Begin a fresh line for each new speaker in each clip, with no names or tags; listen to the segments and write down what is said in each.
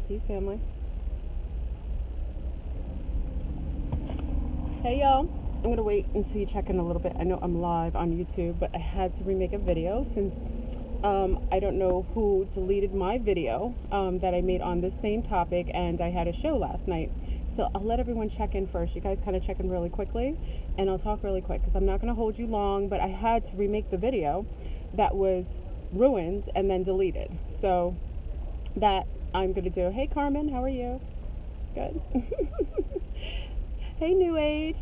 Peace, family. Hey, y'all. I'm going to wait until you check in a little bit. I know I'm live on YouTube, but I had to remake a video since I don't know who deleted my video that I made on this same topic, and I had a show last night. So I'll let everyone check in first. You guys kind of check in really quickly, and I'll talk really quick because I'm not going to hold you long, but I had to remake the video that was ruined and then deleted. So that I'm going to do. Hey, Carmen, how are you? Good. Hey, New Age.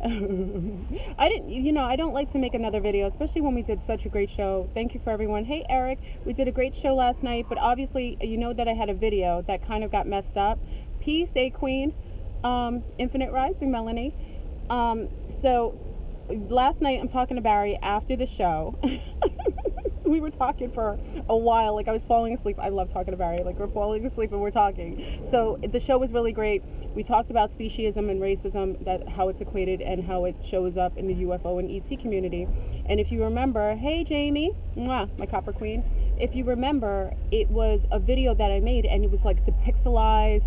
I don't like to make another video, especially when we did such a great show. Thank you for everyone. Hey, Eric, we did a great show last night, but obviously, you know that I had a video that kind of got messed up. Peace, A Queen, Infinite Rising, Melanie. So last night, I'm talking to Barry after the show. We were talking for a while, like I was falling asleep. I love talking to Barry, like we're falling asleep and we're talking. So the show was really great. We talked about speciesism and racism, that how it's equated and how it shows up in the UFO and ET community. And if you remember, hey Jamie, mwah, my copper queen. If you remember, it was a video that I made and it was like depixelized.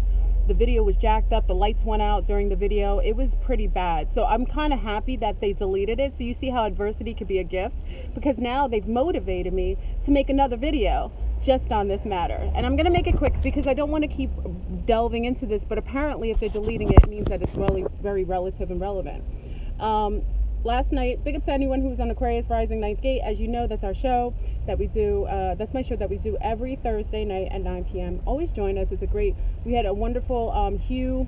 The video was jacked up, the lights went out during the video. It was pretty bad. So I'm kind of happy that they deleted it. So you see how adversity could be a gift, because now they've motivated me to make another video just on this matter. And I'm going to make it quick because I don't want to keep delving into this, but apparently if they're deleting it, it means that it's really very relative and relevant. Last night, big up to anyone who was on Aquarius Rising Ninth Gate. As you know, that's our show that we do. That's my show that we do every Thursday night at 9 p.m. Always join us. We had a wonderful Hugh.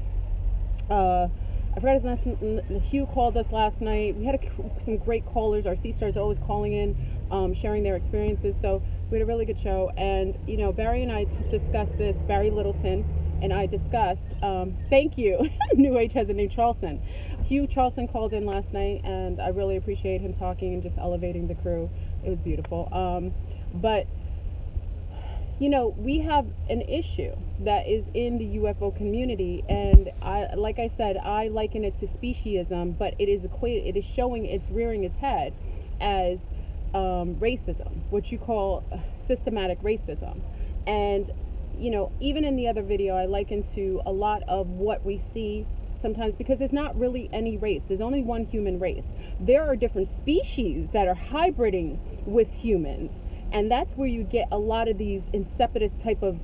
I forgot his last name. Hugh called us last night. We had some great callers. Our Sea Stars are always calling in, sharing their experiences. So we had a really good show. And, Barry and I discussed this. Barry Littleton and I discussed, thank you. New Age has a new Charleston. Hugh Charleston called in last night, and I really appreciate him talking and just elevating the crew. It was beautiful. But we have an issue that is in the UFO community, and like I said, I liken it to speciesism, but it is equated. It is showing, it's rearing its head as racism, what you call systematic racism. And even in the other video, I liken to a lot of what we see sometimes, because there's not really any race. There's only one human race. There are different species that are hybriding with humans, and that's where you get a lot of these insipidous type of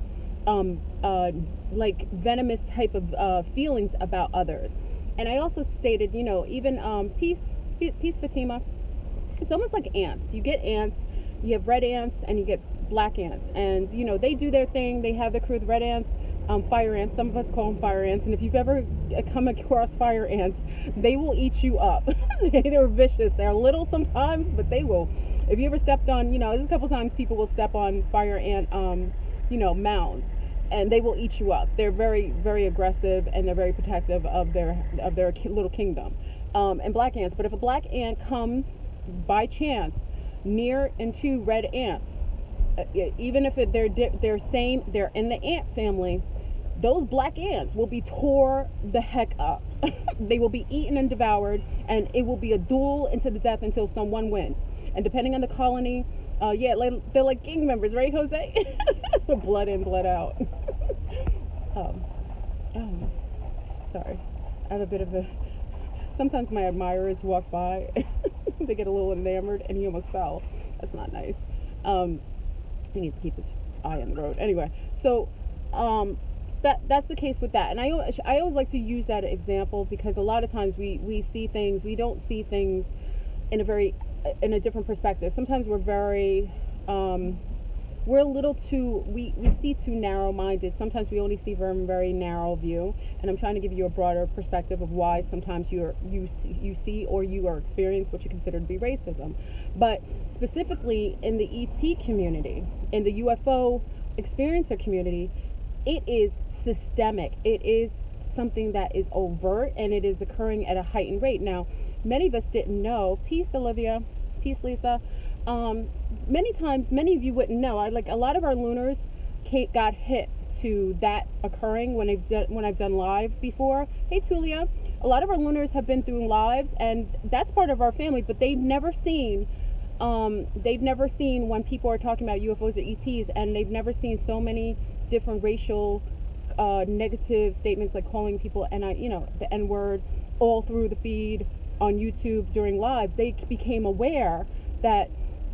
like venomous type of feelings about others. And I also stated, even peace Fatima, it's almost like ants. You get ants, you have red ants and you get black ants, and they do their thing. They have the crew, the red ants, fire ants. Some of us call them fire ants, and if you've ever come across fire ants, they will eat you up. They're vicious. They're little sometimes, but they will. If you ever stepped on, there's a couple times people will step on fire ant mounds, and they will eat you up. They're very, very aggressive, and they're very protective of their little kingdom. And black ants. But if a black ant comes by chance near into red ants, even if they're in the ant family, those black ants will be tore the heck up. They will be eaten and devoured, and it will be a duel into the death until someone wins. And depending on the colony, they're like gang members, right, Jose? Blood in, blood out. Sorry. I have a bit of a... Sometimes my admirers walk by, they get a little enamored, and he almost fell. That's not nice. He needs to keep his eye on the road. Anyway, so that's the case with that. And I always like to use that example because a lot of times we see things, we don't see things in a different perspective. Sometimes we're a little too, we see too narrow-minded. Sometimes we only see from a very narrow view, and I'm trying to give you a broader perspective of why sometimes you see or you are experiencing what you consider to be racism. But specifically in the ET community, in the UFO experiencer community, it is systemic. It is something that is overt, and it is occurring at a heightened rate. Now, many of us didn't know. Peace, Olivia. Peace, Lisa. Many times, many of you wouldn't know. A lot of our lunars got hit to that occurring when I've done live before. Hey, Tulia. A lot of our lunars have been through lives, and that's part of our family, but they've never seen when people are talking about UFOs or ETs, and they've never seen so many different racial negative statements like calling people and the N word all through the feed on YouTube during lives, they became aware that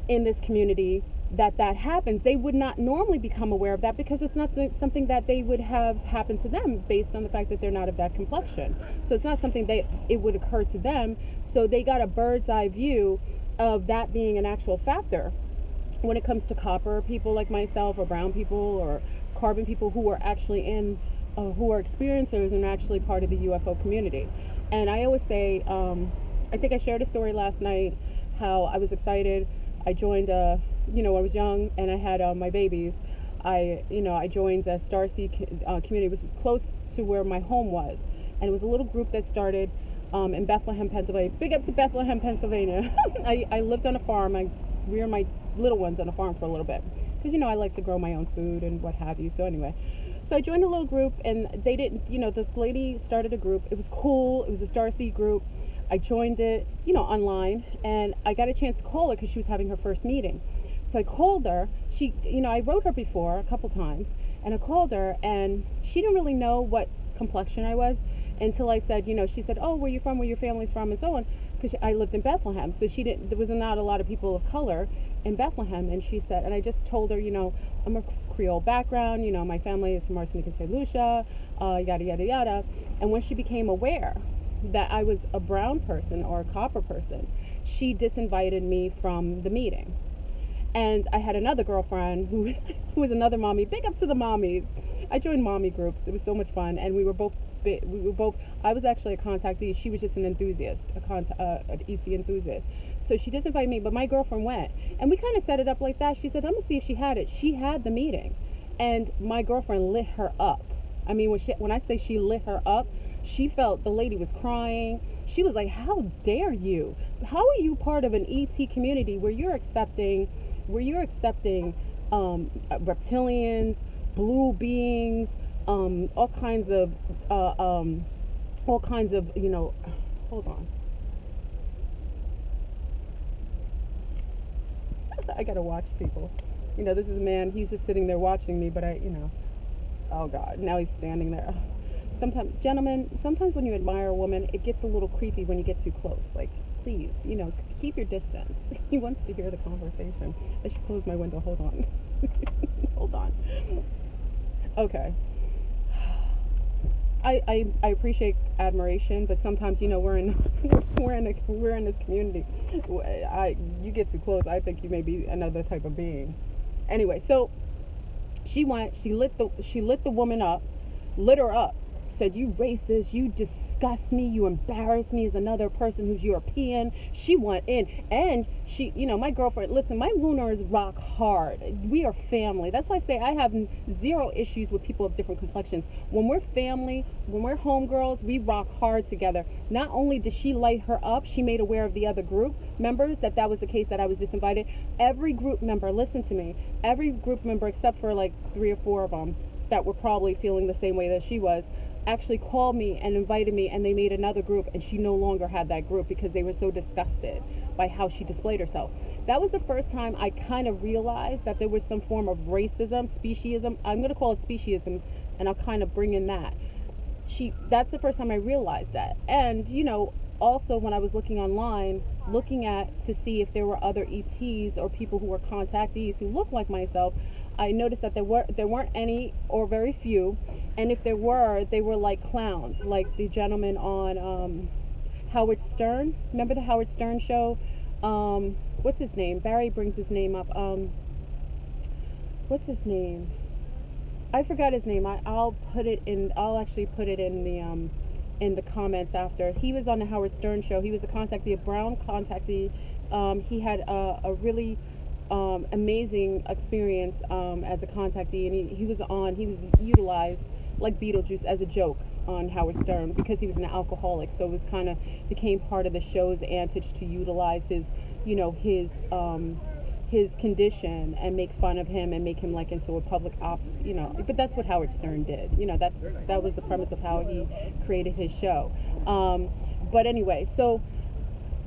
in this community that happens. They would not normally become aware of that because it's not something that they would have happen to them based on the fact that they're not of that complexion. So it's not something it would occur to them. So they got a bird's eye view of that being an actual factor when it comes to copper people like myself, or brown people, or carbon people who are actually who are experiencers and actually part of the UFO community. And I always say, I think I shared a story last night how I was excited. I joined I was young and I had my babies. I joined a Starseed community. It was close to where my home was, and it was a little group that started in Bethlehem, Pennsylvania. Big up to Bethlehem, Pennsylvania. I lived on a farm. I reared my little ones on a farm for a little bit because I like to grow my own food and what have you. So anyway, so I joined a little group, and they didn't. This lady started a group. It was cool. It was a Starseed group. I joined it, online, and I got a chance to call her because she was having her first meeting. So I called her. She, I wrote her before a couple times, and I called her, and she didn't really know what complexion I was until I said, she said, "Oh, where you from? Where your family's from?" and so on, because I lived in Bethlehem. So there was not a lot of people of color in Bethlehem, and she said, and I just told her, I'm a Creole background, my family is from Martinique and St. Lucia, yada yada yada. And when she became aware that I was a brown person or a copper person, she disinvited me from the meeting. And I had another girlfriend who was another mommy. Big up to the mommies. I joined mommy groups. It was so much fun, and we were both. I was actually a contactee. She was just an enthusiast, an ET enthusiast. So she disinvited me, but my girlfriend went, and we kind of set it up like that. She said, "I'm gonna see if she had it." She had the meeting, and my girlfriend lit her up. I mean, when I say she lit her up, she felt the lady was crying. She was like, "How dare you? How are you part of an ET community where you're accepting reptilians, blue beings, all kinds of hold on, I gotta watch people. This is a man, he's just sitting there watching me, but oh God, now he's standing there. Sometimes, gentlemen, when you admire a woman, it gets a little creepy when you get too close. Like, please, keep your distance. He wants to hear the conversation. I should close my window. Hold on. Hold on. Okay. I appreciate admiration, but sometimes, we're in this community. You get too close, I think you may be another type of being. Anyway, so she lit the woman up, lit her up. Said, "You racist, you disgust me, you embarrass me as another person who's European." She went in, and she, my girlfriend, listen, my Lunars rock hard. We are family. That's why I say I have zero issues with people of different complexions. When we're family, when we're homegirls, we rock hard together. Not only did she light her up, she made aware of the other group members that was the case, that I was disinvited. Every group member, listen to me, every group member except for like 3 or 4 of them that were probably feeling the same way that she was, actually called me and invited me, and they made another group, and she no longer had that group because they were so disgusted by how she displayed herself. That was the first time I kind of realized that there was some form of racism, speciesism. I'm going to call it speciesism, and I'll kind of bring in that. That's the first time I realized that. And also when I was looking online, to see if there were other ETs or people who were contactees who looked like myself, I noticed that there weren't any, or very few, and if there were, they were like clowns, like the gentleman on Howard Stern. Remember the Howard Stern show? What's his name? Barry brings his name up. What's his name? I forgot his name. I'll actually put it in the comments after. He was on the Howard Stern show. He was a contactee, a brown contactee. He had a really amazing experience as a contactee, and he was utilized like Beetlejuice as a joke on Howard Stern because he was an alcoholic. So it was kind of became part of the show's antics to utilize his condition and make fun of him and make him like into a public ops, but that's what Howard Stern did. That was the premise of how he created his show. But anyway, so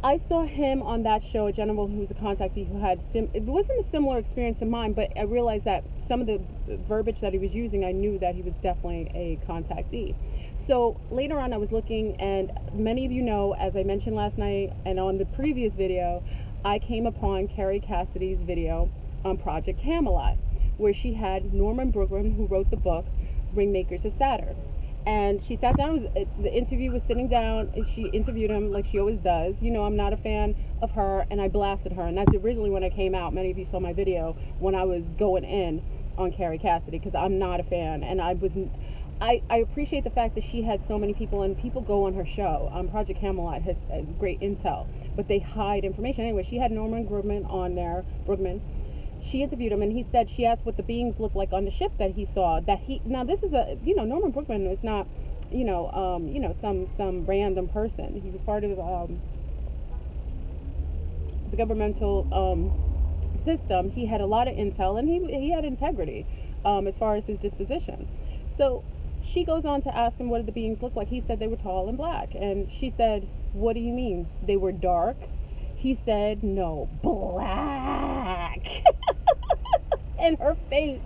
I saw him on that show, a gentleman who was a contactee who had it wasn't a similar experience to mine, but I realized that some of the verbiage that he was using, I knew that he was definitely a contactee. So later on, I was looking, and many of you know, as I mentioned last night and on the previous video, I came upon Carrie Cassidy's video on Project Camelot, where she had Norman Brugman, who wrote the book Ringmakers of Saturn. And she sat down, the interview was sitting down, and she interviewed him like she always does. You know, I'm not a fan of her, and I blasted her. And that's originally when I came out. Many of you saw my video when I was going in on Carrie Cassidy, because I'm not a fan. And I appreciate the fact that she had so many people, and people go on her show. Project Camelot has great intel, but they hide information. Anyway, she had Norman Brugman on there, She interviewed him, and he said, she asked what the beings looked like on the ship that he saw. Now this is Norman Brugman is not, some random person. He was part of the governmental system. He had a lot of intel, and he had integrity as far as his disposition. So she goes on to ask him what did the beings look like. He said they were tall and black, and she said, what do you mean? They were dark? He said, no, black. In her face.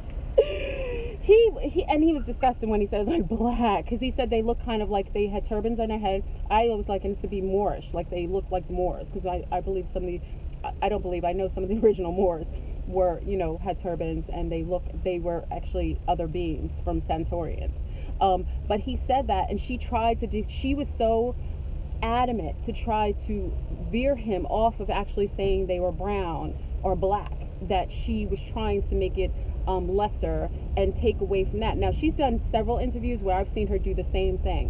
He was disgusted when he said like black, because he said they looked kind of like they had turbans on their head. I always likened it to be Moorish, like they looked like the Moors, because I believe I know some of the original Moors were, had turbans, and they were actually other beings from Centaurians. But he said that, and she was so adamant to try to veer him off of actually saying they were brown or black, that she was trying to make it lesser and take away from that. Now, she's done several interviews where I've seen her do the same thing,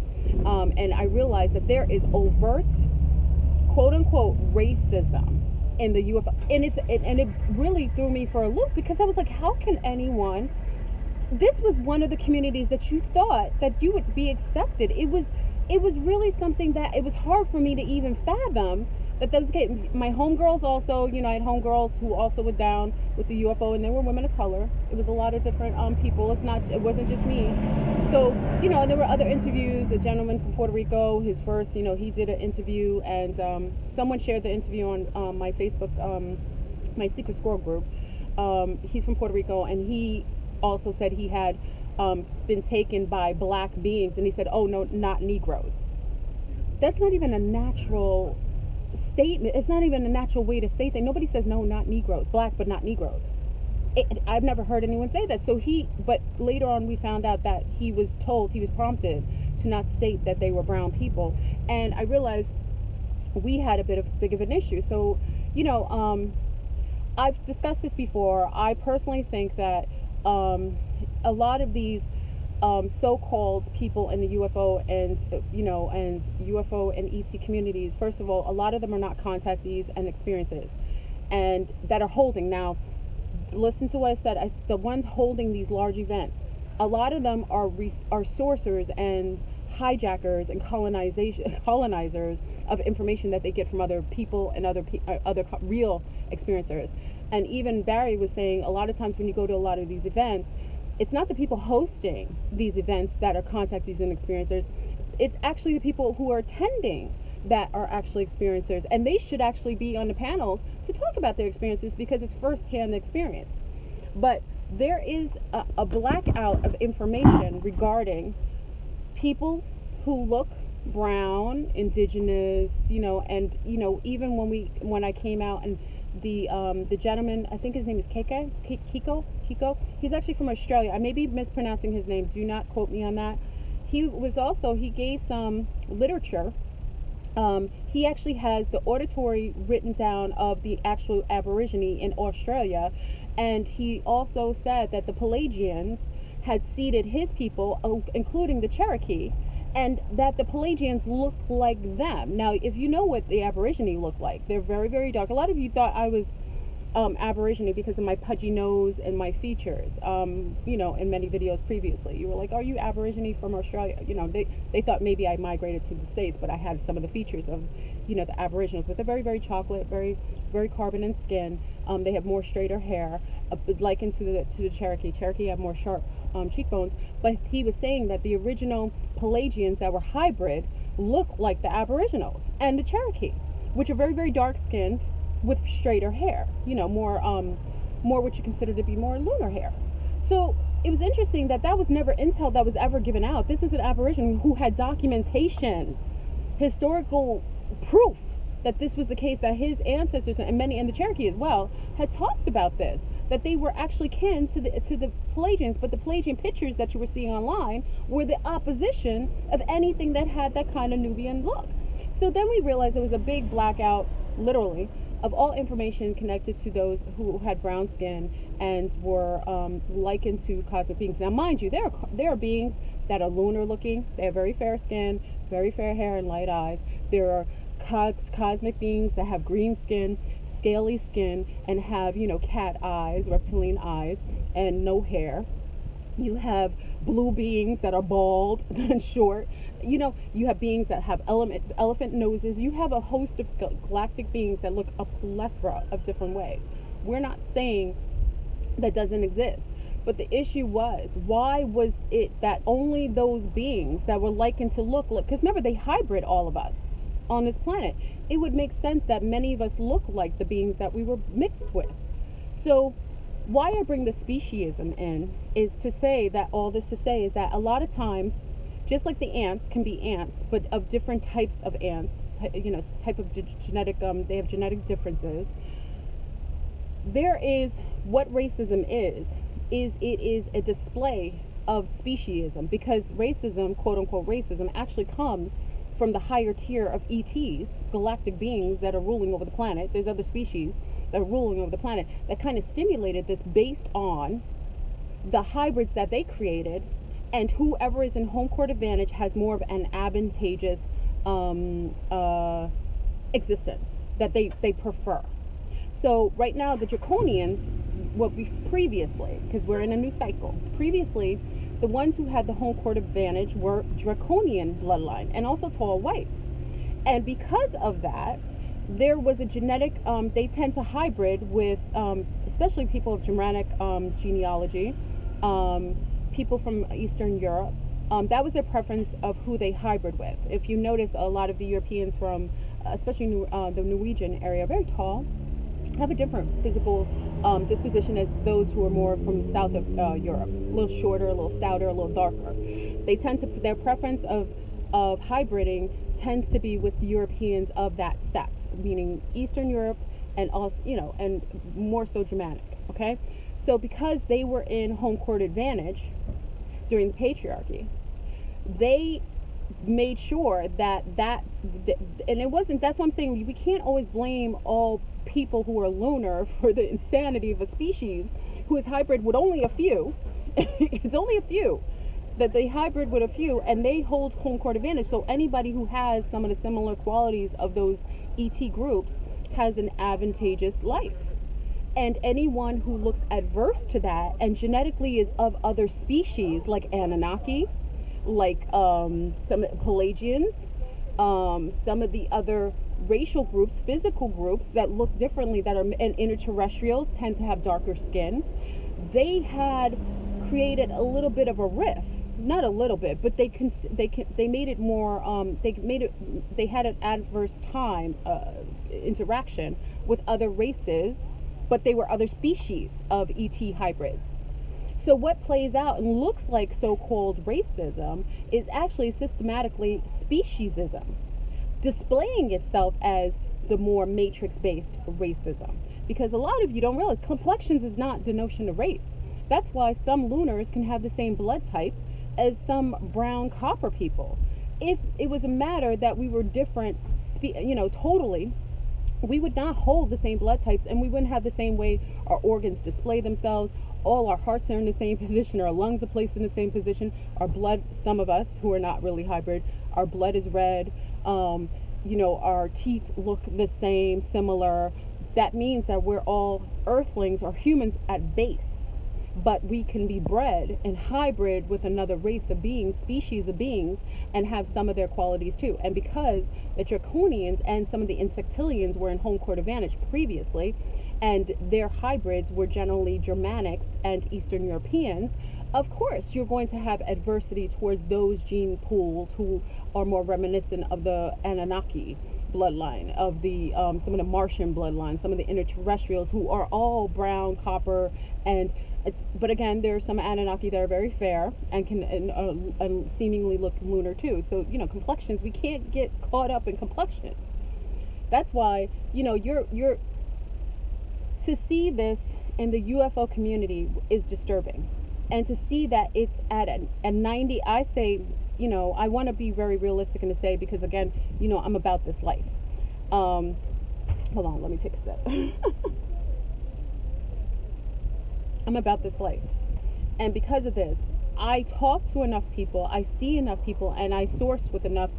and I realized that there is overt, quote-unquote, racism in the UFO, and it really threw me for a loop, because I was like, how can anyone, this was one of the communities that you thought that you would be accepted. It was really something that it was hard for me to even fathom that was the case. My homegirls also, I had homegirls who also were down with the UFO, and they were women of color. It was a lot of different people. It wasn't just me. So, and there were other interviews. A gentleman from Puerto Rico, his first, he did an interview, and someone shared the interview on my Facebook, my Secret Squirrel group. He's from Puerto Rico, and he also said he had been taken by black beings, and he said, oh no, not Negroes. That's not even a natural statement. It's not even a natural way to say things. Nobody says no, not Negroes, black but not Negroes. I've never heard anyone say that. But later on we found out that he was prompted to not state that they were brown people, and I realized we had a big of an issue. So I've discussed this before. I personally think that a lot of these so-called people in the UFO and UFO and ET communities, first of all, a lot of them are not contactees and experiencers, and that are holding. Now, listen to what I said. The ones holding these large events, a lot of them are sourcers and hijackers and colonizers of information that they get from other people and other real experiencers. And even Barry was saying, a lot of times when you go to a lot of these events, it's not the people hosting these events that are contactees and experiencers. It's actually the people who are attending that are actually experiencers, and they should actually be on the panels to talk about their experiences, because it's first-hand experience. But there is a blackout of information regarding people who look brown, indigenous, and even when I came out, and the gentleman, I think his name is Kiko. He's actually from Australia. I may be mispronouncing his name. Do not quote me on that. He gave some literature. He actually has the auditory written down of the actual Aborigine in Australia, and he also said that the Pelagians had seeded his people, including the Cherokee, and that the Pelagians look like them. Now, if you know what the Aborigine look like, they're very, very dark. A lot of you thought I was Aborigine because of my pudgy nose and my features, in many videos previously. You were like, are you Aborigine from Australia? They thought maybe I migrated to the States, but I had some of the features of, the Aboriginals. But they're very, very chocolate, very, very carbon in skin. They have more straighter hair, likened to the Cherokee. Cherokee have more sharp cheekbones. But he was saying that the original Pelagians that were hybrid look like the Aboriginals and the Cherokee, which are very, very dark skinned with straighter hair, more what you consider to be more lunar hair. So it was interesting that was never intel that was ever given out. This was an apparition who had documentation, historical proof that this was the case, that his ancestors and many in the Cherokee as well had talked about this, that they were actually kin to the Pelagians, but the Pelagian pictures that you were seeing online were the opposition of anything that had that kind of Nubian look. So then we realized there was a big blackout, literally, of all information connected to those who had brown skin and were likened to cosmic beings. Now, mind you, there are beings that are lunar looking. They have very fair skin, very fair hair, and light eyes. There are cosmic beings that have green skin, scaly skin, and have, cat eyes, reptilian eyes, and no hair. You have blue beings that are bald and short. You have beings that have elephant noses. You have a host of galactic beings that look a plethora of different ways. We're not saying that doesn't exist. But the issue was, why was it that only those beings that were likened to look, because remember, they hybrid all of us on this planet. It would make sense that many of us look like the beings that we were mixed with. So why I bring the speciesism in is to say that all this to say is that a lot of times, just like the ants can be ants, but of different types of ants, type of genetic, they have genetic differences. There is what racism is it is a display of speciesism, because racism, quote unquote racism, actually comes from the higher tier of ETs, galactic beings that are ruling over the planet. There's other species that are ruling over the planet that kind of stimulated this based on the hybrids that they created, and whoever is in home court advantage has more of an advantageous existence that they prefer. So right now the Draconians, what we previously, because we're in a new cycle, previously the ones who had the home court advantage were Draconian bloodline and also tall whites. And because of that, there was a genetic, they tend to hybrid with, especially people of Germanic genealogy, people from Eastern Europe. That was their preference of who they hybrid with. If you notice, a lot of the Europeans from, especially the Norwegian area, are very tall, have a different physical disposition as those who are more from south of Europe, a little shorter, a little stouter, a little darker. They tend to, their preference of hybriding tends to be with Europeans of that sect, meaning Eastern Europe and also, and more so Germanic. Okay, so because they were in home court advantage during the patriarchy, they made sure that and it wasn't, that's what I'm saying, we can't always blame all people who are lunar for the insanity of a species who is hybrid with only a few. It's only a few that they hybrid with a few, and they hold home court advantage. So anybody who has some of the similar qualities of those ET groups has an advantageous life. And anyone who looks adverse to that and genetically is of other species, like Anunnaki, like some Pelagians, some of the other racial groups, physical groups that look differently, that are, and interterrestrials tend to have darker skin. They had created a little bit of a rift, not a little bit, but they made it more. They had an adverse time interaction with other races, but they were other species of ET hybrids. So what plays out and looks like so-called racism is actually systematically speciesism, displaying itself as the more matrix-based racism. Because a lot of you don't realize complexions is not the notion of race. That's why some lunars can have the same blood type as some brown copper people. If it was a matter that we were different, totally, we would not hold the same blood types, and we wouldn't have the same way our organs display themselves. All our hearts are in the same position, our lungs are placed in the same position, our blood, some of us who are not really hybrid, our blood is red, our teeth look the same, similar. That means that we're all earthlings or humans at base, but we can be bred and hybrid with another race of beings, species of beings, and have some of their qualities too. And because the Draconians and some of the Insectilians were in home court advantage previously, and their hybrids were generally Germanics and Eastern Europeans, of course you're going to have adversity towards those gene pools who are more reminiscent of the Anunnaki bloodline, of the some of the Martian bloodline, some of the interterrestrials who are all brown, copper, and but again, there are some Anunnaki that are very fair and can and seemingly look lunar too. So complexions, we can't get caught up in complexions. That's why you're to see this in the UFO community is disturbing, and to see that it's at a 90. I say, I want to be very realistic and to say, because again, I'm about this life. Hold on, let me take a sip. I'm about this life, and because of this, I talk to enough people, I see enough people, and I source with enough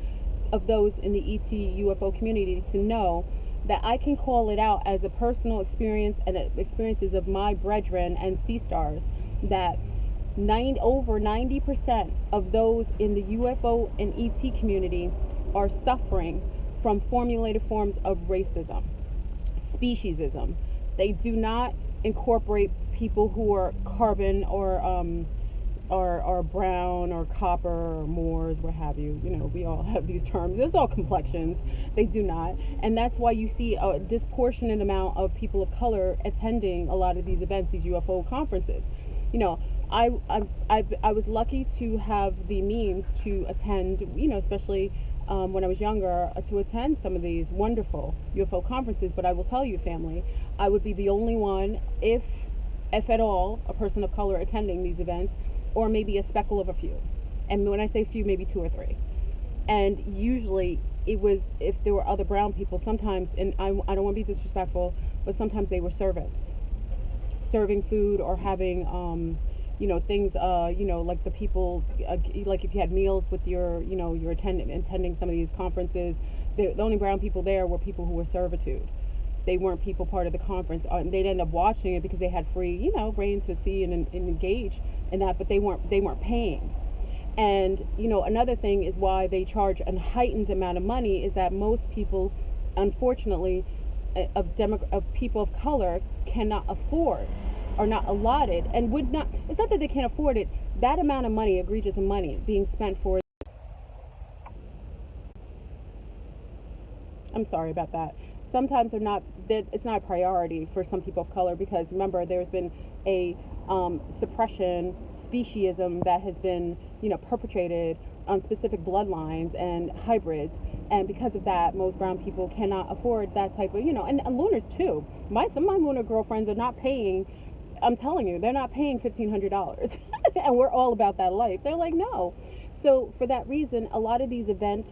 of those in the ET UFO community to know that I can call it out as a personal experience and experiences of my brethren and sea stars, that over 90% of those in the UFO and ET community are suffering from formulated forms of racism, speciesism. They do not incorporate people who are carbon or brown or copper or Moors, what have you. We all have these terms. It's all complexions. They do not. And that's why you see a disproportionate amount of people of color attending a lot of these events, these UFO conferences. I was lucky to have the means to attend, especially when I was younger, to attend some of these wonderful UFO conferences. But I will tell you, family, I would be the only one, if at all, a person of color attending these events, or maybe a speckle of a few. And when I say few, maybe 2 or 3. And usually it was, if there were other brown people, sometimes, and I don't want to be disrespectful, but sometimes they were servants, serving food or having, things, like the people, like if you had meals with your attending some of these conferences, the only brown people there were people who were servitude. They weren't people part of the conference. They'd end up watching it because they had free, reign to see and engage in that, but they weren't paying. And another thing is why they charge a heightened amount of money is that most people, unfortunately, of people of color cannot afford, are not allotted, and would not. It's not that they can't afford it. That amount of money, egregious money, being spent for. I'm sorry about that. Sometimes it's not a priority for some people of color, because remember, there's been a suppression, speciesism that has been perpetrated on specific bloodlines and hybrids, and because of that, most brown people cannot afford that type of and lunars too. Some of my lunar girlfriends are not paying. I'm telling you, they're not paying $1,500, and we're all about that life. They're like, no. So for that reason, a lot of these event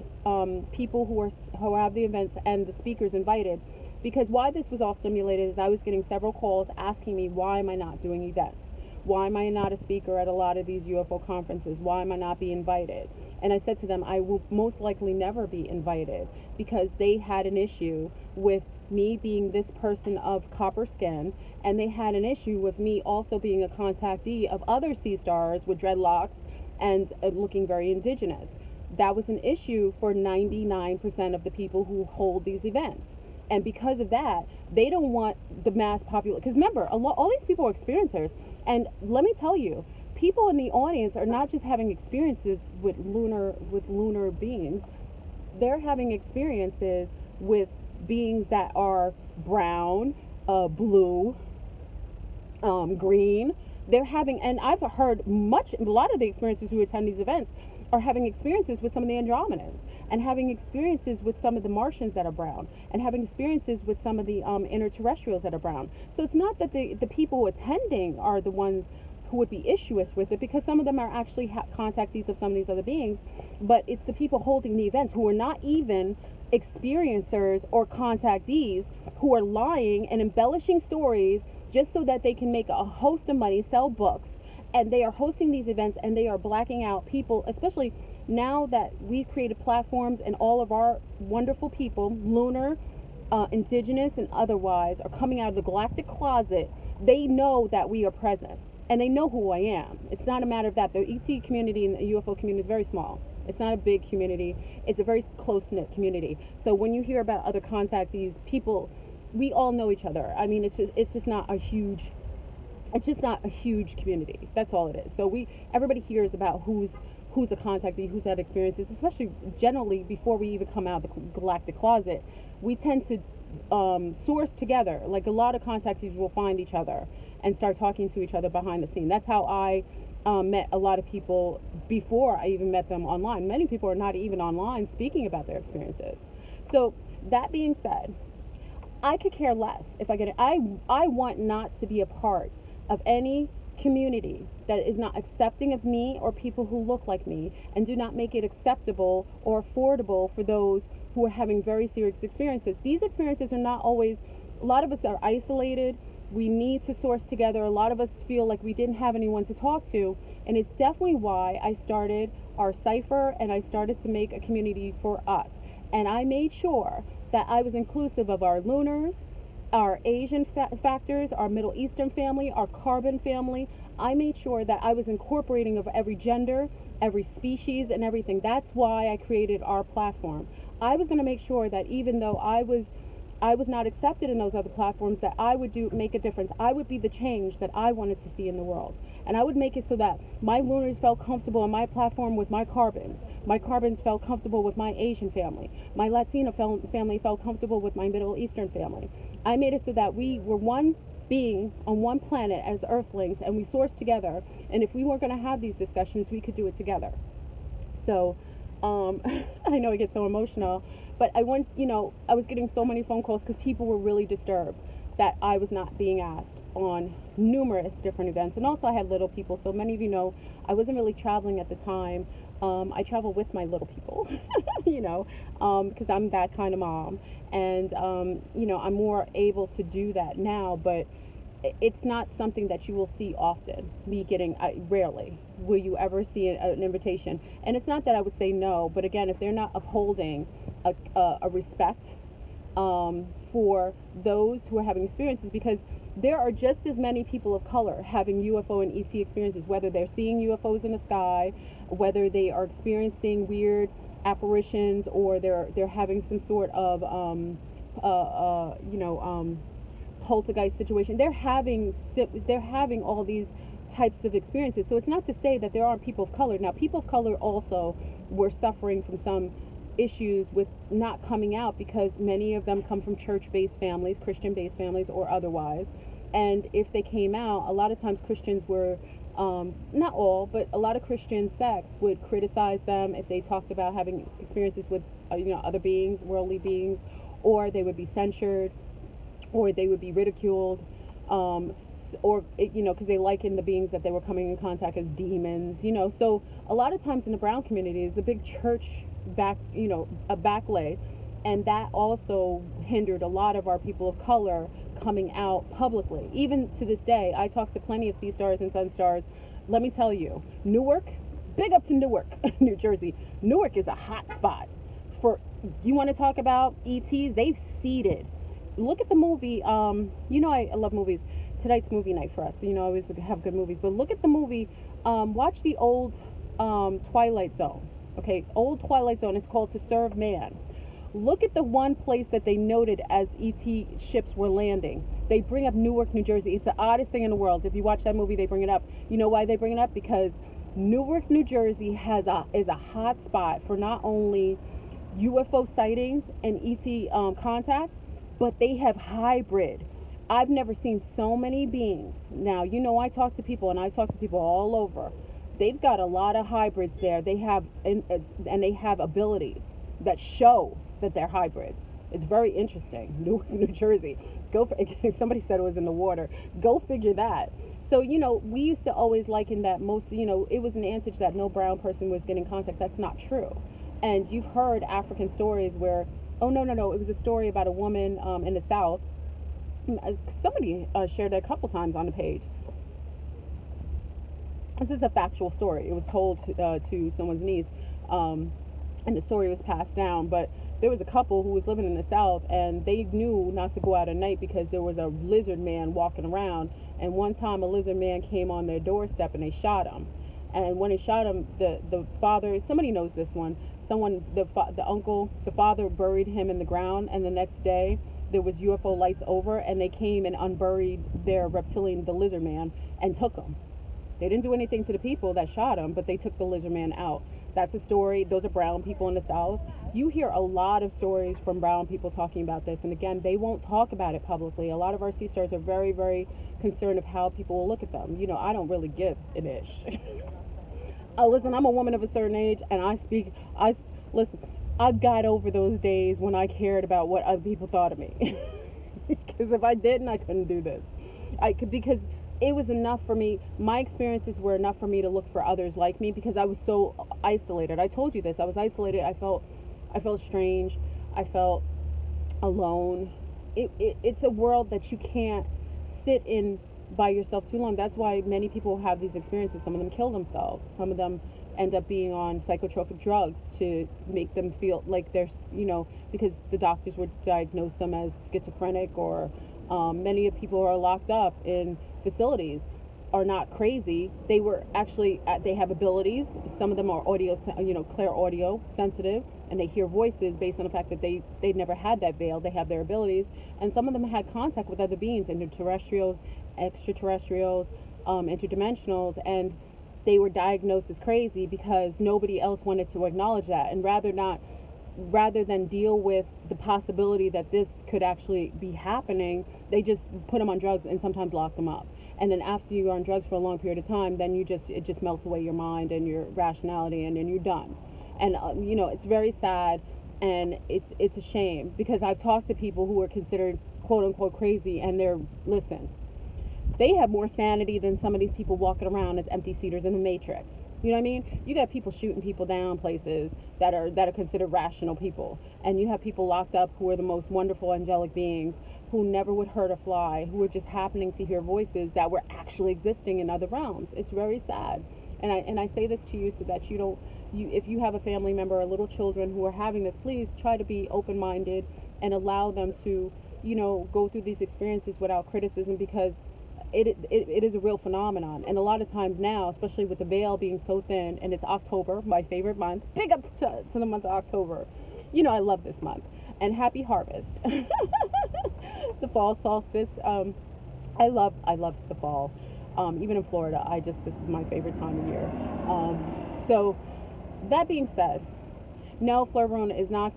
people who have the events and the speakers invited, because why this was all stimulated is I was getting several calls asking me, why am I not doing events? Why am I not a speaker at a lot of these UFO conferences? Why am I not being invited? And I said to them, I will most likely never be invited, because they had an issue with me being this person of copper skin, and they had an issue with me also being a contactee of other sea stars with dreadlocks and looking very indigenous. That was an issue for 99% of the people who hold these events. And because of that, they don't want the mass population. Because remember, all these people are experiencers. And let me tell you, people in the audience are not just having experiences with lunar beings. They're having experiences with beings that are brown, blue, green. They're having, and I've heard a lot of the experiences who attend these events are having experiences with some of the Andromedans, and having experiences with some of the Martians that are brown, and having experiences with some of the interterrestrials that are brown. So it's not that the people attending are the ones who would be issuous with it, because some of them are actually contactees of some of these other beings, but it's the people holding the events who are not even experiencers or contactees, who are lying and embellishing stories just so that they can make a host of money, sell books, and they are hosting these events, and they are blacking out people, especially now that we've created platforms and all of our wonderful people, lunar, indigenous and otherwise, are coming out of the galactic closet. They know that we are present, and they know who I am. It's not a matter of that. The ET community and the UFO community is very small. It's not a big community. It's a very close-knit community. So when you hear about other contactees, people, we all know each other. I mean, it's just not a huge community. That's all it is. So everybody hears about who who's a contactee, who's had experiences, especially generally before we even come out of the galactic closet. We tend to source together. Like a lot of contactees will find each other and start talking to each other behind the scene. That's how I met a lot of people before I even met them online. Many people are not even online speaking about their experiences. So that being said, I could care less if I get it. I want not to be a part of any community that is not accepting of me or people who look like me, and do not make it acceptable or affordable for those who are having very serious experiences. These experiences are not always, a lot of us are isolated. We need to source together. A lot of us feel like we didn't have anyone to talk to, and it's definitely why I started our cipher and I started to make a community for us. And I made sure that I was inclusive of our lunars, our Asian factors, our Middle Eastern family, our carbon family. I made sure that I was incorporating of every gender, every species, and everything. That's why I created our platform. I was going to make sure that even though I was not accepted in those other platforms, that I would make a difference. I would be the change that I wanted to see in the world. And I would make it so that my lunars felt comfortable on my platform with my carbons. My carbons felt comfortable with my Asian family. My Latino family felt comfortable with my Middle Eastern family. I made it so that we were one being on one planet as Earthlings, and we sourced together. And if we weren't going to have these discussions, we could do it together. So I know I get so emotional, but I was getting so many phone calls because people were really disturbed that I was not being asked on numerous different events. And also I had little people, so many of you know I wasn't really traveling at the time. I travel with my little people, because I'm that kind of mom. And, I'm more able to do that now, but it's not something that you will see often. Me getting, rarely will you ever see an invitation. And it's not that I would say no, but again, if they're not upholding a respect for those who are having experiences, because there are just as many people of color having UFO and ET experiences, whether they're seeing UFOs in the sky, whether they are experiencing weird apparitions, or they're having some sort of poltergeist situation. They're having all these types of experiences. So it's not to say that there aren't people of color. Now, people of color also were suffering from some issues with not coming out, because many of them come from church-based families, Christian-based families, or otherwise. And if they came out, a lot of times Christians were, not all, but a lot of Christian sects would criticize them if they talked about having experiences with, other beings, worldly beings, or they would be censured, or they would be ridiculed, because they likened the beings that they were coming in contact as demons, So a lot of times in the brown community, it's a big church a backlay, and that also hindered a lot of our people of color coming out publicly. Even to this day, I talk to plenty of sea stars and sun stars. Let me tell you, Newark, big up to Newark, New Jersey. Newark is a hot spot for, you want to talk about ETs? They've seeded. Look at the movie, I love movies. Tonight's movie night for us, I always have good movies, but look at the movie, watch the old Twilight Zone. Okay, old Twilight Zone. It's called To Serve Man. Look at the one place that they noted as ET ships were landing. They bring up Newark, New Jersey. It's the oddest thing in the world. If you watch that movie, they bring it up. You know why they bring it up? Because Newark, New Jersey is a hot spot for not only UFO sightings and ET contact, but they have hybrid. I've never seen so many beings. Now, I talk to people, and I talk to people all over. They've got a lot of hybrids there. They have, and they have abilities that show that they're hybrids. It's very interesting. New Jersey. Somebody said it was in the water. Go figure that. So, we used to always liken that most, it was an adage that no brown person was getting contact. That's not true. And you've heard African stories where, it was a story about a woman in the South. Somebody shared it a couple times on the page. This is a factual story. It was told to someone's niece, and the story was passed down. But there was a couple who was living in the South, and they knew not to go out at night because there was a lizard man walking around. And one time, a lizard man came on their doorstep, and they shot him. And when they shot him, the father, somebody knows this one. The father buried him in the ground, and the next day there was UFO lights over, and they came and unburied their reptilian, the lizard man, and took him. They didn't do anything to the people that shot him, but they took the lizard man out. That's a story. Those are brown people in the South. You hear a lot of stories from brown people talking about this, and again, they won't talk about it publicly. A lot of our sea stars are very, very concerned of how people will look at them. You know, I don't really give an ish. Listen, I'm a woman of a certain age, and listen. I got over those days when I cared about what other people thought of me. Because if I didn't, I couldn't do this. Because it was enough for me. My experiences were enough for me to look for others like me, because I was so isolated. I told you this. I was isolated. I felt strange. I felt alone. It's a world that you can't sit in by yourself too long. That's why many people have these experiences. Some of them kill themselves. Some of them end up being on psychotropic drugs to make them feel like they're, because the doctors would diagnose them as schizophrenic, or many of people who are locked up in facilities are not crazy. They were actually, they have abilities. Some of them are clear audio sensitive, and they hear voices based on the fact that they'd never had that veil. They have their abilities. And some of them had contact with other beings, extraterrestrials, interdimensionals, and they were diagnosed as crazy because nobody else wanted to acknowledge that. And rather than deal with the possibility that this could actually be happening, they just put them on drugs and sometimes lock them up. And then after you're on drugs for a long period of time, then it just melts away your mind and your rationality, and then you're done. And it's very sad, and it's a shame, because I've talked to people who are considered quote unquote crazy, and they have more sanity than some of these people walking around as empty seaters in the Matrix. You know what I mean? You got people shooting people down places that are considered rational people, and you have people locked up who are the most wonderful angelic beings, who never would hurt a fly, who are just happening to hear voices that were actually existing in other realms. It's very sad. And I say this to you so that if you have a family member or little children who are having this, please try to be open-minded and allow them to, go through these experiences without criticism, because it is a real phenomenon. And a lot of times now, especially with the veil being so thin, and it's October, my favorite month, big up to the month of October. I love this month. And happy harvest. The fall solstice. I love the fall. Even in Florida, this is my favorite time of year. So that being said, no, Fleur Barona is not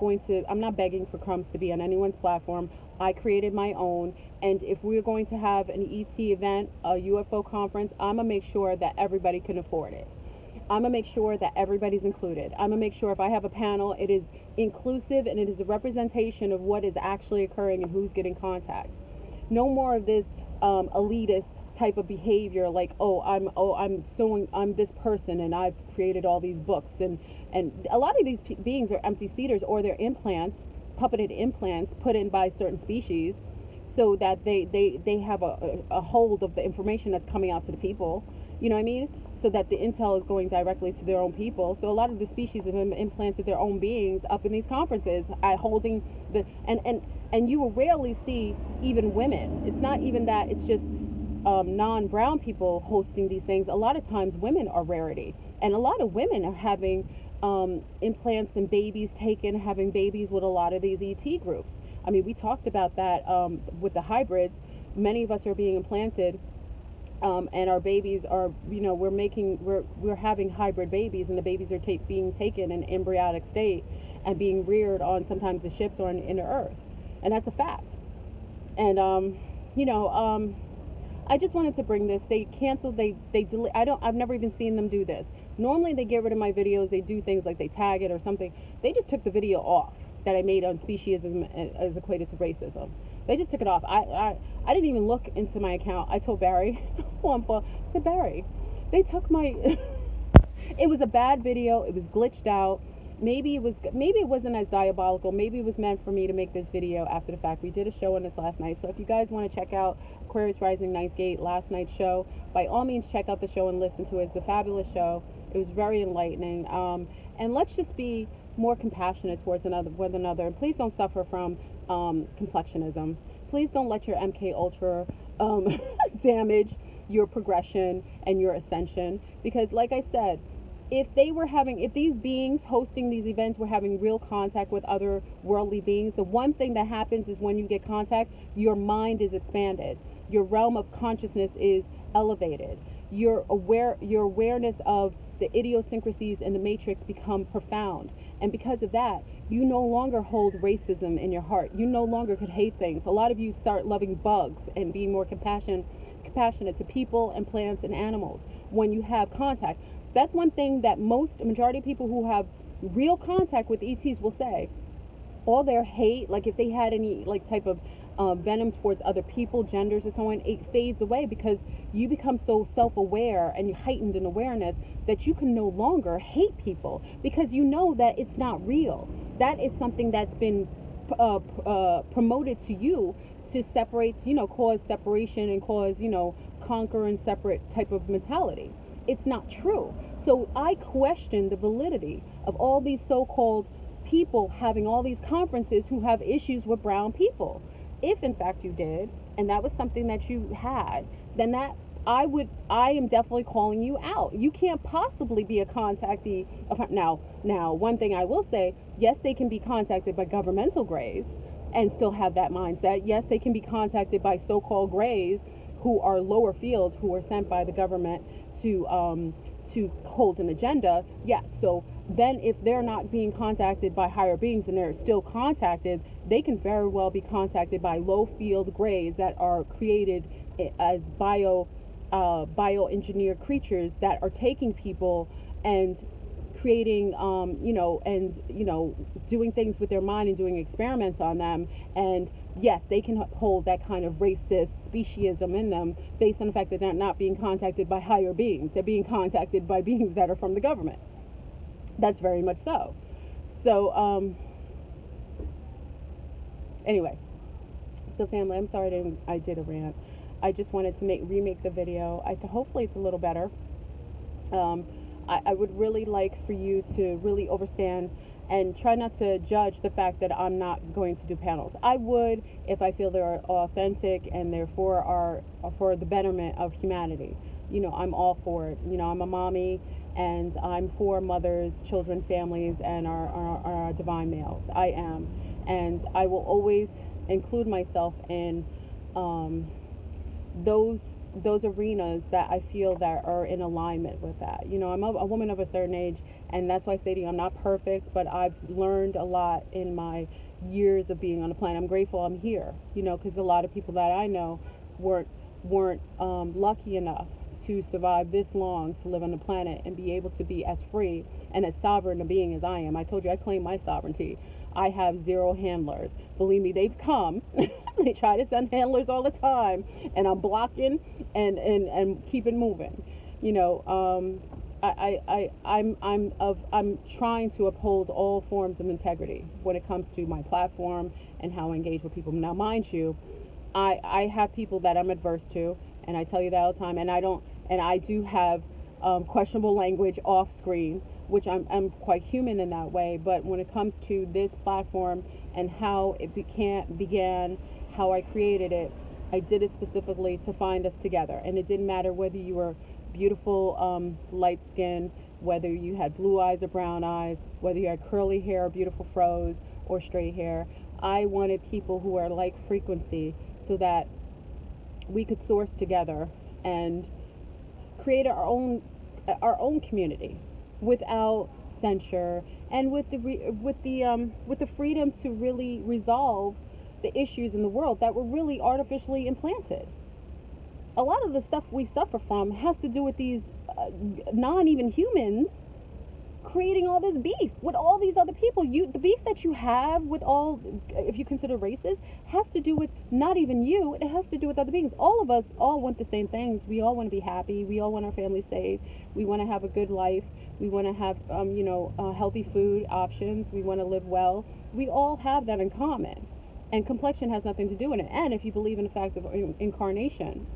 I'm not begging for crumbs to be on anyone's platform. I created my own, and if we're going to have an ET event, a UFO conference, I'm going to make sure that everybody can afford it. I'm going to make sure that everybody's included. I'm going to make sure if I have a panel, it is inclusive and it is a representation of what is actually occurring and who's getting contact. No more of this elitist type of behavior, like, I'm this person and I've created all these books, and a lot of these beings are empty seaters, or they're implants, puppeted implants put in by certain species, so that they have a hold of the information that's coming out to the people. You know what I mean? So that the intel is going directly to their own people. So a lot of the species have implanted their own beings up in these conferences, holding and you will rarely see even women. It's not even that, it's just non-brown people hosting these things. A lot of times women are rarity, and a lot of women are having implants and babies taken, having babies with a lot of these ET groups. I mean, we talked about that with the hybrids. Many of us are being implanted, and our babies are, we're having hybrid babies, and the babies are being taken in embryonic state and being reared on sometimes the ships or in the earth, and that's a fact. And I just wanted to bring this. They canceled. They delete. I've never even seen them do this. Normally they get rid of my videos. They do things like they tag it or something. They just took the video off that I made on speciesism as equated to racism. They just took it off. I didn't even look into my account. I told Barry, I said, Barry, they took my. It was a bad video. It was glitched out. Maybe it wasn't as diabolical. Maybe it was meant for me to make this video after the fact. We did a show on this last night. So if you guys want to check out Aquarius Rising Ninth Gate last night's show, by all means check out the show and listen to it. It's a fabulous show. It was very enlightening. And let's just be more compassionate towards one another. And please don't suffer from complexionism. Please don't let your MK Ultra damage your progression and your ascension. Because like I said, if these beings hosting these events were having real contact with other worldly beings, the one thing that happens is when you get contact, your mind is expanded. Your realm of consciousness is elevated. your awareness of the idiosyncrasies in the matrix become profound. And because of that, you no longer hold racism in your heart. You no longer could hate things. A lot of you start loving bugs and being more compassionate to people and plants and animals when you have contact. That's one thing that majority of people who have real contact with ETs will say. All their hate, like if they had any like type of venom towards other people, genders, or so on, it fades away because you become so self-aware and you heightened in awareness that you can no longer hate people because you know that it's not real. That is something that's been promoted to you to separate, cause separation and cause, conquer and separate type of mentality. It's not true. So I question the validity of all these so-called people having all these conferences who have issues with brown people. If in fact you did, and that was something that you had, then I am definitely calling you out. You can't possibly be a contactee of her. Now, one thing I will say, yes, they can be contacted by governmental grays and still have that mindset. Yes, they can be contacted by so-called grays who are lower field, who are sent by the government to hold an agenda. Yes, so then if they're not being contacted by higher beings and they're still contacted, they can very well be contacted by low field grays that are created as bioengineered creatures that are taking people and creating doing things with their mind and doing experiments on them. And yes, they can hold that kind of racist speciesism in them based on the fact that they're not being contacted by higher beings. They're being contacted by beings that are from the government. That's very much so. So anyway, so family, I'm sorry I did a rant. I just wanted to remake the video. Hopefully it's a little better. I would really like for you to really understand and try not to judge the fact that I'm not going to do panels. I would if I feel they're authentic and therefore are for the betterment of humanity. I'm all for it. I'm a mommy and I'm for mothers, children, families, and our divine males. I am. And I will always include myself in those arenas that I feel that are in alignment with that. I'm a woman of a certain age, and that's why I say to you, I'm not perfect, but I've learned a lot in my years of being on the planet. I'm grateful I'm here, because a lot of people that I know weren't lucky enough to survive this long to live on the planet and be able to be as free and as sovereign a being as I am. I told you I claim my sovereignty. I have 0 handlers. Believe me, they've come. They try to send handlers all the time, and I'm blocking and keep it moving. I'm trying to uphold all forms of integrity when it comes to my platform and how I engage with people. Now, mind you, I have people that I'm adverse to, and I tell you that all the time. And I do have questionable language off screen, which I'm quite human in that way. But when it comes to this platform and how it began, how I created it, I did it specifically to find us together. And it didn't matter whether you were beautiful, light skin, whether you had blue eyes or brown eyes, whether you had curly hair or beautiful froze or straight hair. I wanted people who are like frequency so that we could source together and create our own community without censure and with the freedom to really resolve the issues in the world that were really artificially implanted. A lot of the stuff we suffer from has to do with these non-even humans creating all this beef with all these other people. The beef that you have with all, if you consider races, has to do with not even you. It has to do with other beings. All of us all want the same things. We all want to be happy. We all want our family safe. We want to have a good life. We want to have healthy food options. We want to live well. We all have that in common. And complexion has nothing to do with it. And if you believe in the fact of reincarnation,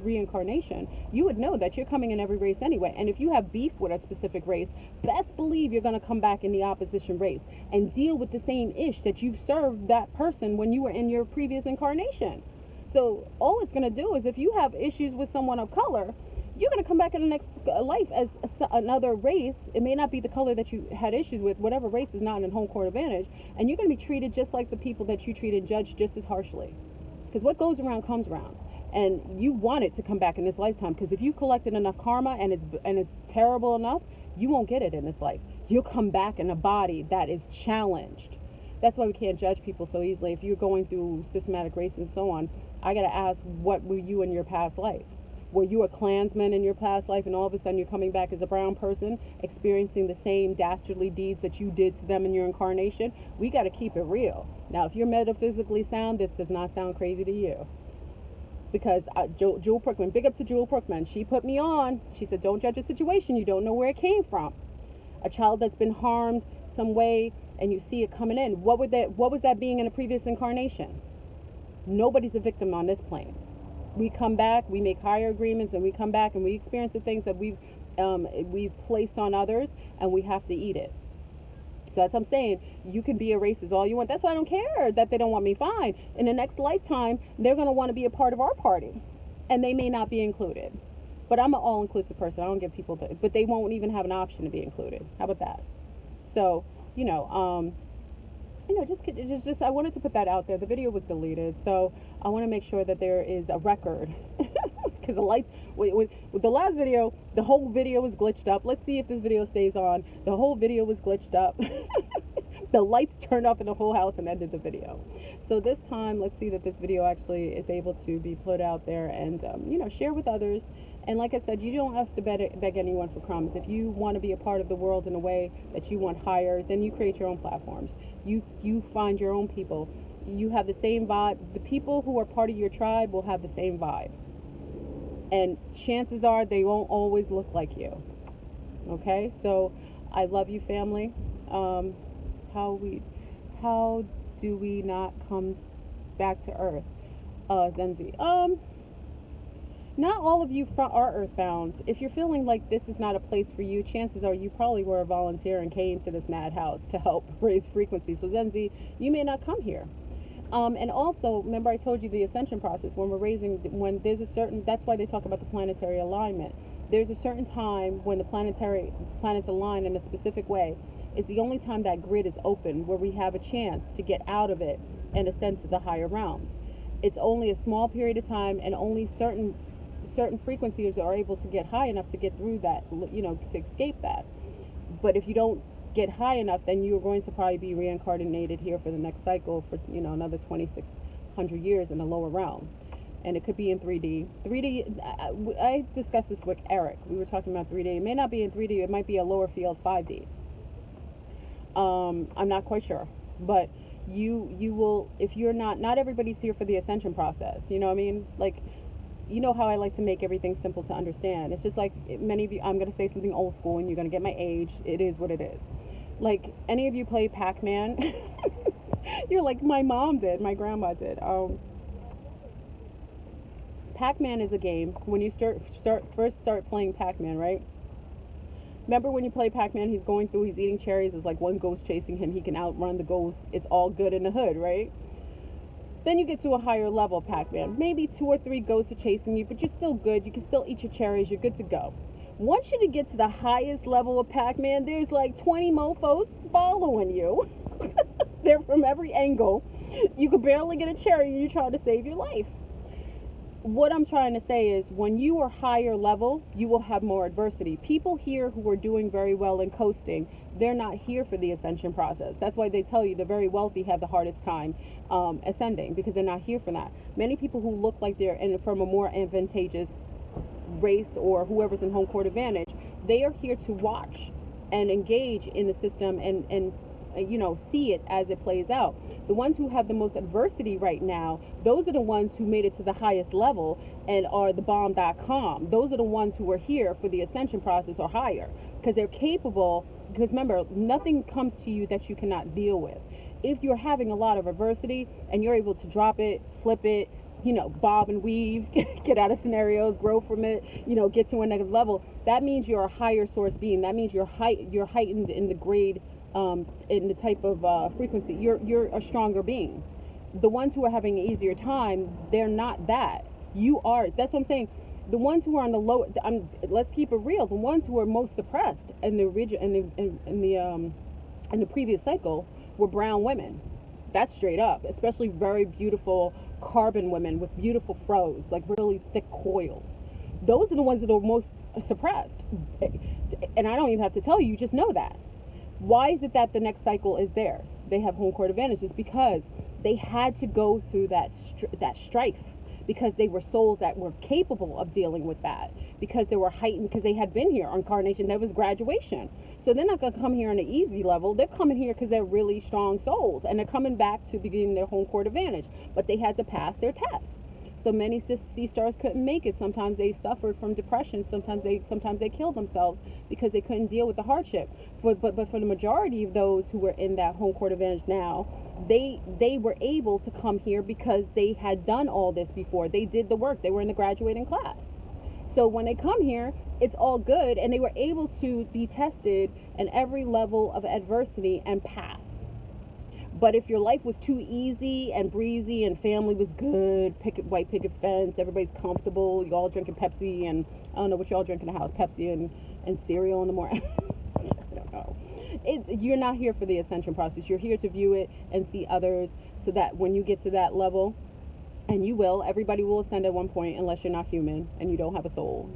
you would know that you're coming in every race anyway. And if you have beef with a specific race, best believe you're going to come back in the opposition race and deal with the same ish that you've served that person when you were in your previous incarnation. So all it's going to do is if you have issues with someone of color, you're going to come back in the next life as another race. It may not be the color that you had issues with. Whatever race is not in home court advantage. And you're going to be treated just like the people that you treated, judged just as harshly. Because what goes around comes around. and you want it to come back in this lifetime, because if you collected enough karma and it's terrible enough, you won't get it in this life. You'll come back in a body that is challenged. That's why we can't judge people so easily. If you're going through systematic race and so on, I got to ask, what were you in your past life? Were you a Klansman in your past life, and all of a sudden you're coming back as a brown person, experiencing the same dastardly deeds that you did to them in your incarnation? We got to keep it real. Now, if you're metaphysically sound, this does not sound crazy to you. Because Jewel Brookman, big up to Jewel Brookman, she put me on. She said, don't judge a situation, you don't know where it came from. A child that's been harmed some way, and you see it coming in. What was that being in a previous incarnation? Nobody's a victim on this plane. We come back, we make higher agreements, and we come back and we experience the things that we've placed on others, and we have to eat it. So that's what I'm saying. You can be a racist all you want. That's why I don't care that they don't want me. Fine. In the next lifetime, they're going to want to be a part of our party, and they may not be included. But I'm an all-inclusive person. I don't give people, but they won't even have an option to be included. How about that? So, just I wanted to put that out there. The video was deleted, so I want to make sure that there is a record. Because the lights, with the last video, the whole video was glitched up. Let's see if this video stays on. The whole video was glitched up. The lights turned off in the whole house and ended the video. So this time, let's see that this video actually is able to be put out there and, share with others. And like I said, you don't have to beg anyone for crumbs. If you want to be a part of the world in a way that you want higher, then you create your own platforms. You find your own people. You have the same vibe. The people who are part of your tribe will have the same vibe. And chances are they won't always look like you. Okay? So I love you, family. How do we not come back to Earth? Zenzi. Not all of you are earthbound. If you're feeling like this is not a place for you, chances are you probably were a volunteer and came to this madhouse to help raise frequency. So Zenzi, you may not come here. And also, remember I told you the ascension process, when there's a certain, that's why they talk about the planetary alignment. There's a certain time when the planets align in a specific way. It's the only time that grid is open where we have a chance to get out of it and ascend to the higher realms. It's only a small period of time, and only certain frequencies are able to get high enough to get through that, to escape that. But if you don't get high enough, then you're going to probably be reincarnated here for the next cycle for another 2600 years in the lower realm. And it could be in 3D. 3D, I discussed this with Eric. We were talking about 3D. It may not be in 3D. It might be a lower field 5D. I'm not quite sure. But you will, if you're not everybody's here for the ascension process. You know what I mean? Like, you know how I like to make everything simple to understand. It's just like many of you, I'm going to say something old school and you're going to get my age. It is what it is. Like, any of you play Pac-Man? You're like, my mom did, my grandma did. Pac-Man is a game. When you first start playing Pac-Man, right? Remember when you play Pac-Man, he's going through, he's eating cherries, there's like one ghost chasing him, he can outrun the ghost, it's all good in the hood, right? Then you get to a higher level of Pac-Man. Maybe 2 or 3 ghosts are chasing you, but you're still good, you can still eat your cherries, you're good to go. Once you get to the highest level of Pac-Man, there's like 20 mofos following you. They're from every angle. You could barely get a cherry and you try to save your life. What I'm trying to say is, when you are higher level, you will have more adversity. People here who are doing very well and coasting, they're not here for the ascension process. That's why they tell you the very wealthy have the hardest time ascending, because they're not here for that. Many people who look like they're from a more advantageous race, or whoever's in home court advantage, they are here to watch and engage in the system and see it as it plays out. The ones who have the most adversity right now, those are the ones who made it to the highest level and are the bomb.com. Those are the ones who are here for the ascension process or higher, because they're capable. Because remember, nothing comes to you that you cannot deal with. If you're having a lot of adversity and you're able to drop it, flip it, bob and weave, get out of scenarios, grow from it, get to a negative level, that means you're a higher source being. That means you're heightened in the grade, in the type of frequency. You're a stronger being. The ones who are having an easier time, they're not that. You are. That's what I'm saying. The ones who are on the low, let's keep it real. The ones who are most suppressed in the previous cycle were brown women. That's straight up. Especially very beautiful, carbon women with beautiful froze, like really thick coils. Those are the ones that are most suppressed. And I don't even have to tell you, you just know that. Why is it that the next cycle is theirs? They have home court advantages because they had to go through that strife, because they were souls that were capable of dealing with that, because they were heightened, because they had been here on incarnation. There was graduation. So they're not going to come here on an easy level. They're coming here because they're really strong souls, and they're coming back to begin their home court advantage. But they had to pass their test. So many sea stars couldn't make it. Sometimes they suffered from depression. Sometimes they killed themselves because they couldn't deal with the hardship. But for the majority of those who were in that home court advantage now, they were able to come here because they had done all this before. They did the work. They were in the graduating class. So when they come here, it's all good, and they were able to be tested in every level of adversity and pass. But if your life was too easy and breezy and family was good, white picket fence, everybody's comfortable, you all drinking Pepsi, and I don't know what y'all drink in the house, Pepsi and cereal in the morning. I don't know. You're not here for the ascension process. You're here to view it and see others, so that when you get to that level, and you will, everybody will ascend at one point, unless you're not human and you don't have a soul.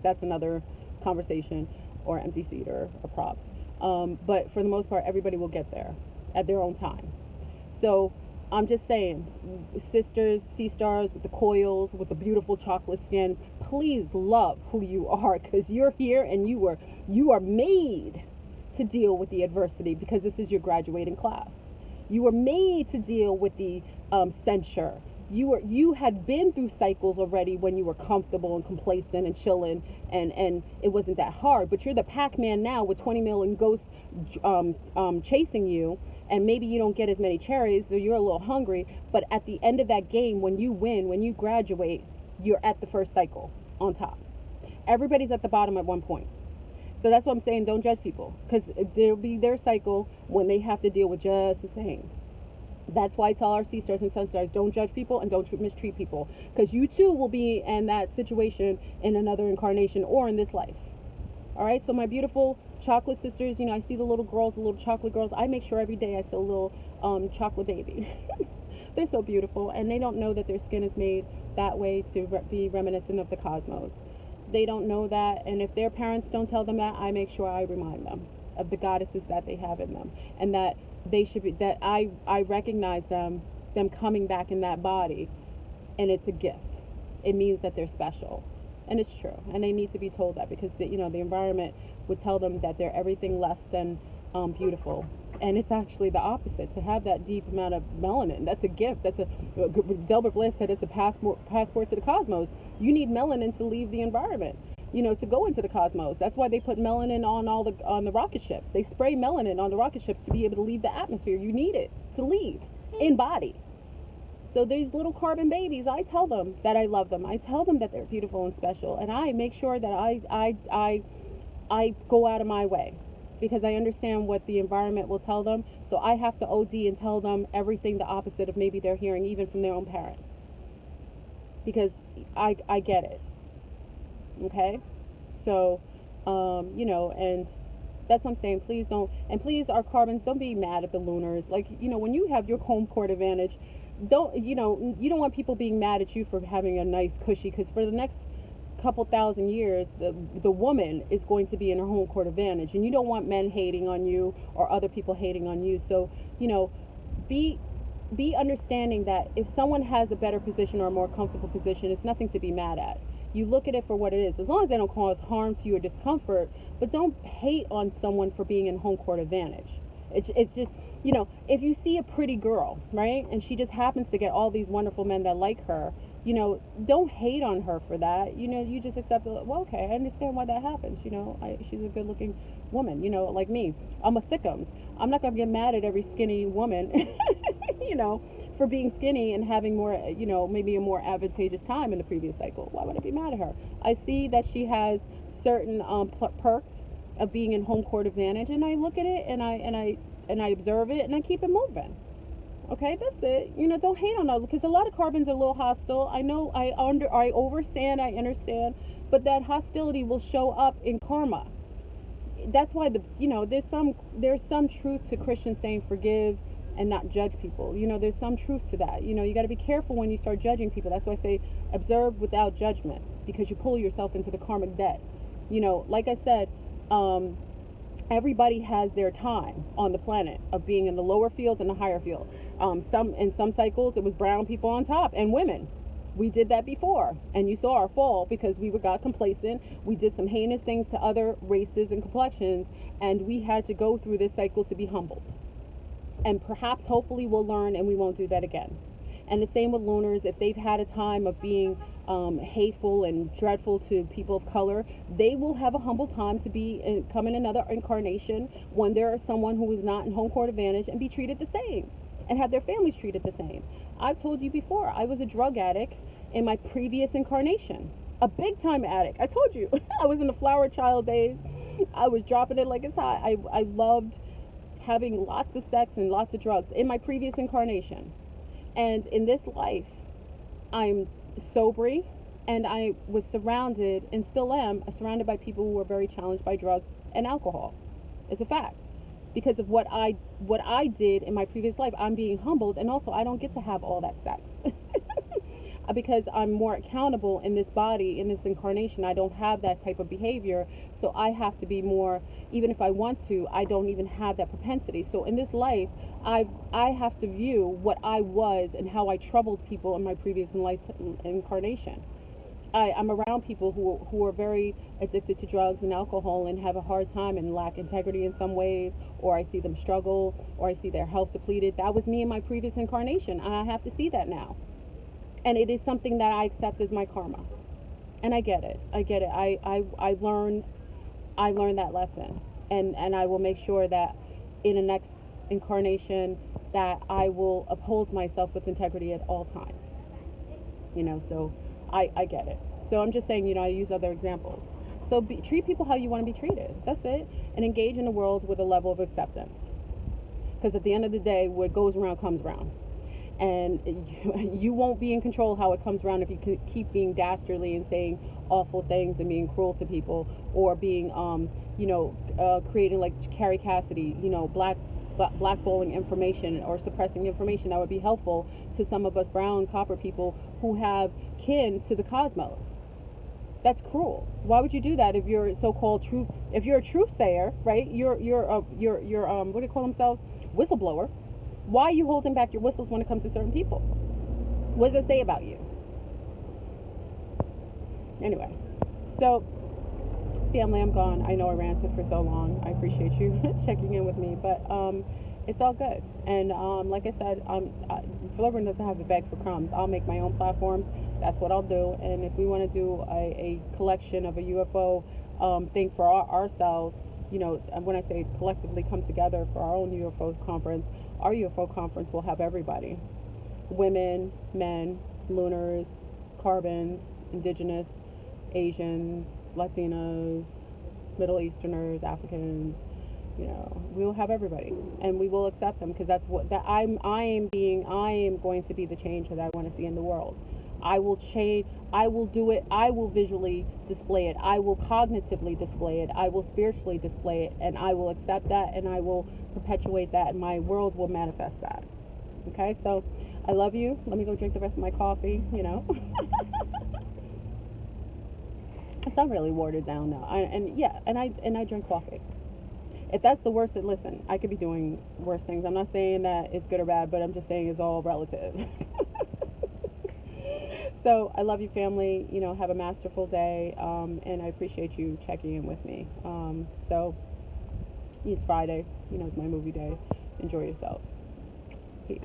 That's another conversation, or empty seat, or props. But for the most part, everybody will get there at their own time. So I'm just saying, sisters, sea stars with the coils, with the beautiful chocolate skin, please love who you are, because you're here and you are made to deal with the adversity, because this is your graduating class. You were made to deal with the censure. You had been through cycles already when you were comfortable and complacent and chilling, and it wasn't that hard. But you're the Pac-Man now with 20 million ghosts chasing you, and maybe you don't get as many cherries, so you're a little hungry. But at the end of that game, when you win, when you graduate, you're at the first cycle on top. Everybody's at the bottom at one point. So that's what I'm saying. Don't judge people, because there'll be their cycle when they have to deal with just the same. That's why I tell our sea stars and sun stars, don't judge people and don't mistreat people, because you too will be in that situation in another incarnation or in this life. All right, so my beautiful chocolate sisters, I see the little girls, the little chocolate girls. I make sure every day I see a little chocolate baby. They're so beautiful, and they don't know that their skin is made that way to be reminiscent of the cosmos. They don't know that, and if their parents don't tell them that, I make sure I remind them of the goddesses that they have in them, and that they should be, that I recognize them coming back in that body, and it's a gift. It means that they're special, and it's true, and they need to be told that, because the environment would tell them that they're everything less than beautiful, and it's actually the opposite. To have that deep amount of melanin, that's a gift. That's Delbert Bliss said it's a passport to the cosmos. You need melanin to leave the environment, to go into the cosmos. That's why they put melanin on the rocket ships. They spray melanin on the rocket ships to be able to leave the atmosphere. You need it to leave in body. So these little carbon babies, I tell them that I love them. I tell them that they're beautiful and special, and I make sure that I go out of my way, because I understand what the environment will tell them. So I have to OD and tell them everything the opposite of maybe they're hearing even from their own parents, because I get it. Okay, so and that's what I'm saying. Please don't, and please, our carbons, don't be mad at the lunars. Like, when you have your home court advantage, you don't want people being mad at you for having a nice cushy, because for the next couple thousand years, the woman is going to be in her home court advantage, and you don't want men hating on you or other people hating on you. So be understanding that if someone has a better position or a more comfortable position, it's nothing to be mad at. You look at it for what it is, as long as they don't cause harm to you or discomfort. But don't hate on someone for being in home court advantage. It's just, if you see a pretty girl, right, and she just happens to get all these wonderful men that like her, don't hate on her for that. You just accept, well, okay, I understand why that happens. She's a good looking woman, like me. I'm a thickums. I'm not going to get mad at every skinny woman, for being skinny and having more, maybe a more advantageous time in the previous cycle. Why would I be mad at her? I see that she has certain perks of being in home court advantage, and I look at it and I observe it, and I keep it moving. Okay, that's it. Don't hate on them, because a lot of carbons are a little hostile. I know, I understand, but that hostility will show up in karma. That's why there's some truth to Christians saying forgive and not judge people. There's some truth to that. You got to be careful when you start judging people. That's why I say observe without judgment, because you pull yourself into the karmic debt. Like I said, everybody has their time on the planet of being in the lower field and the higher field. In some cycles it was brown people on top and women. We did that before, and you saw our fall because we got complacent. We did some heinous things to other races and complexions, and we had to go through this cycle to be humbled. And perhaps, hopefully, we'll learn and we won't do that again. And the same with lunars. If they've had a time of being hateful and dreadful to people of color, they will have a humble time to come in another incarnation when there is someone who is not in home court advantage and be treated the same and have their families treated the same. I've told you before, I was a drug addict in my previous incarnation, a big time addict. I told you, I was in the flower child days. I was dropping it like it's hot. I loved having lots of sex and lots of drugs in my previous incarnation. And in this life, I'm sober, and I was surrounded, and still am, surrounded by people who are very challenged by drugs and alcohol. It's a fact. Because of what I did in my previous life, I'm being humbled, and also I don't get to have all that sex. Because I'm more accountable in this body, in this incarnation. I don't have that type of behavior, so I have to be more, even if I want to, I don't even have that propensity. So in this life, I have to view what I was and how I troubled people in my previous incarnation. I'm around people who are very addicted to drugs and alcohol and have a hard time and lack integrity in some ways, or I see them struggle, or I see their health depleted. That was me in my previous incarnation, and I have to see that now. And it is something that I accept as my karma. And I get it. I learned that lesson. And I will make sure that in the next incarnation that I will uphold myself with integrity at all times. So I get it. So I'm just saying, I use other examples. So treat people how you want to be treated. That's it. And engage in the world with a level of acceptance. Because at the end of the day, what goes around comes around. And you won't be in control how it comes around if you keep being dastardly and saying awful things and being cruel to people, or being, creating like Carrie Cassidy, blackballing information or suppressing information that would be helpful to some of us brown copper people who have kin to the cosmos. That's cruel. Why would you do that if you're so-called truth? If you're a truth sayer, right? You're what do you call themselves? Whistleblower. Why are you holding back your whistles when it comes to certain people? What does it say about you? Anyway, so family, I'm gone. I know I ranted for so long. I appreciate you checking in with me, but it's all good. And like I said, Florida doesn't have to beg for crumbs. I'll make my own platforms. That's what I'll do. And if we want to do a collection of a UFO thing for ourselves, when I say collectively come together for our own UFO conference, our UFO conference will have everybody. Women, men, lunars, carbons, indigenous, Asians, Latinos, Middle Easterners, Africans. We will have everybody, and we will accept them, because that's what that I am going to be the change that I want to see in the world. I will change. I will do it. I will visually display it. I will cognitively display it. I will spiritually display it, and I will accept that, and I will perpetuate that, and my world will manifest that. Okay, so I love you. Let me go drink the rest of my coffee. It's not really watered down now. I drink coffee. If that's the worst, then listen, I could be doing worse things. I'm not saying that it's good or bad, but I'm just saying it's all relative. So I love you, family. Have a masterful day, and I appreciate you checking in with me. So it's Friday. It's my movie day. Enjoy yourselves. Peace.